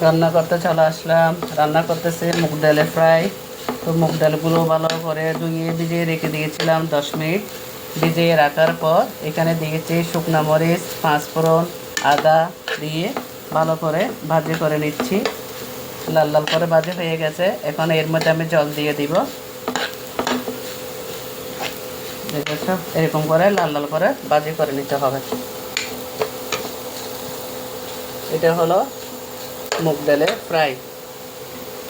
রান্না করতে চলে আসলাম। রান্না করতেছে মুগ ডালের ফ্রাই। তো মুগ ডালগুলো ভালো করে ধুয়ে ভিজিয়ে রেখে দিয়েছিলাম 10 মিনিট। ভিজিয়ে রাখার পর এখানে দিয়েছি শুকনা মরিচ, পাঁচফোড়ন, আদা দিয়ে ভালো করে ভাজি করে নিচ্ছি। লাল লাল করে ভাজি হয়ে গেছে। এখন এর মধ্যে আমি জল দিয়ে দিব। দেখেছো, এরকম করে লাল লাল করে ভাজি করে নিতে হবে। এটা হলো মুগ ডালের ফ্রাই,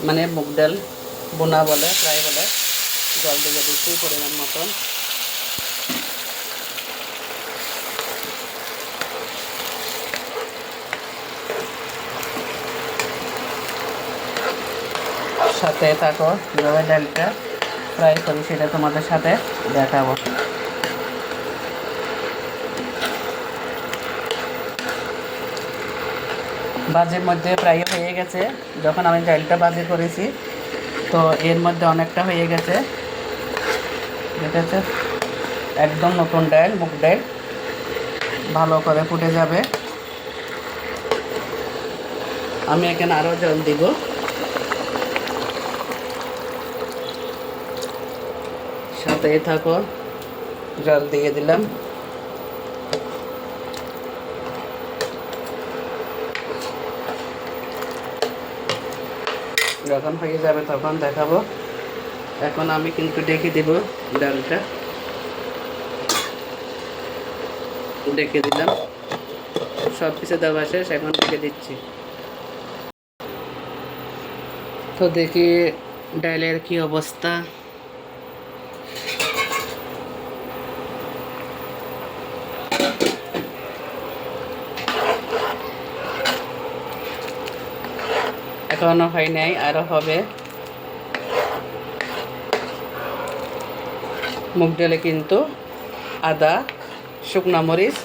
মানে মুগ ডাল বোনা বলে, ফ্রাই বলে। জল দিয়ে দিচ্ছি পরিমাণ মতন। সাথে থাকো, কীভাবে ডালটা ফ্রাই করি সেটা তোমাদের সাথে দেখাবো। ভাজির মধ্যে প্রায় হয়ে গেছে। যখন আমি ডালটা ভাজি করেছি তো এর মধ্যে অনেকটা হয়ে গেছে। দেখেছে, একদম নতুন ডাল, মুগ ডাল ভালো করে ফুটে যাবে। আমি এখানে আরও জল দিব। সাথেই থাকো, জল দিয়ে দিলাম। যখন হয়ে যাবে তখন দেখাবো। এখন আমি কিন্তু ডেকে দিব ডালটা। ডেকে দিলাম, সব কিছু দেওয়া শেষ, এখন ডেকে দিচ্ছি। তো দেখি ডালের কি অবস্থা। এখনো হয় নাই, আরও হবে। মুগ ডালে কিন্তু আদা, শুকনা মরিচ,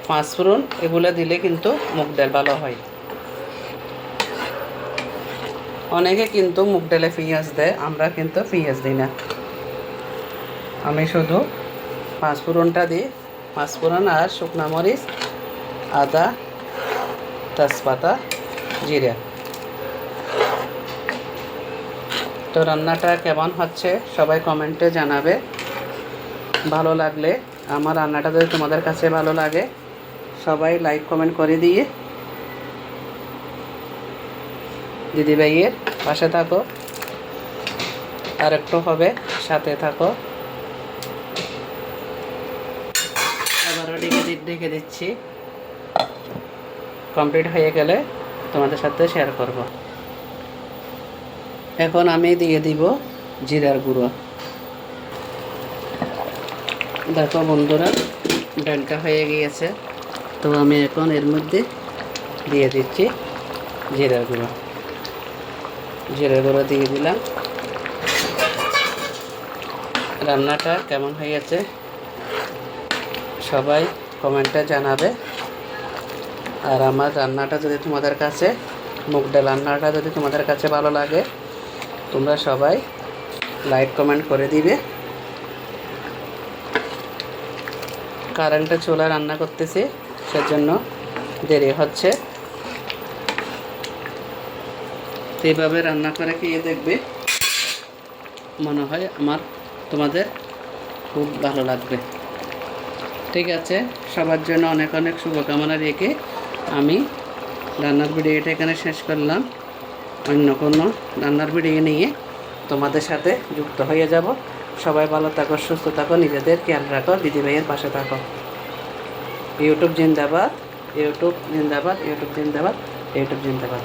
পাঁচফোড়ন এগুলো দিলে কিন্তু মুগ ডাল ভালো হয়। অনেকে কিন্তু মুগ ডালে পেঁয়াজ দেয়, আমরা কিন্তু পেঁয়াজ দিই না। আমি শুধু পাঁচফোড়নটা দিই। পাঁচফোড়ন আর শুকনা মরিচ, আদা, তেজপাতা, জিরা। তো রান্নাটা কেমন হচ্ছে সবাই কমেন্টে জানাবে। ভালো লাগলে, আমার রান্নাটা যদি তোমাদের কাছে ভালো লাগে, সবাই লাইক কমেন্ট করে দিয়ে দিদিভাইয়ের পাশে থাকো। আর একটু হবে, সাথে থাকো। আবারও ডেকে দিচ্ছি। কমপ্লিট হয়ে গেলে তোমাদের সাথে শেয়ার করব। এখন আমি দিয়ে দিব জিরার গুঁড়ো। দেখো বন্ধুরা, ডালটা হয়ে গিয়েছে। তো আমি এখন এর মধ্যে দিয়ে দিচ্ছি জিরার গুঁড়ো। জিরার গুঁড়ো দিয়ে দিলাম। রান্নাটা কেমন হয়েছে সবাই কমেন্টে জানাবে। আর আমার রান্নাটা যদি তোমাদের কাছে, মুগ ডাল রান্নাটা যদি তোমাদের কাছে ভালো লাগে, তোমরা সবাই লাইক কমেন্ট করে দিবে। কারেন্টে চুলা রান্না করতেছি, সেজন্য দেরি হচ্ছে। এইভাবে রান্না করে খেয়ে দেখবে, মনে হয় তোমাদের খুব ভালো লাগবে। ঠিক আছে, সবার জন্য অনেক অনেক শুভকামনা রেখে আমি রান্নার ভিডিওটা এখানে শেষ করলাম। অন্য কোনো রান্নার ভিডিও নিয়ে তোমাদের সাথে যুক্ত হয়ে যাব। সবাই ভালো থাকো, সুস্থ থাকো, নিজেদের খেয়াল রাখো, দিদিভাইয়ের পাশে থাকো। ইউটিউব জিন্দাবাদ, ইউটিউব জিন্দাবাদ, ইউটিউব জিন্দাবাদ, ইউটিউব জিন্দাবাদ।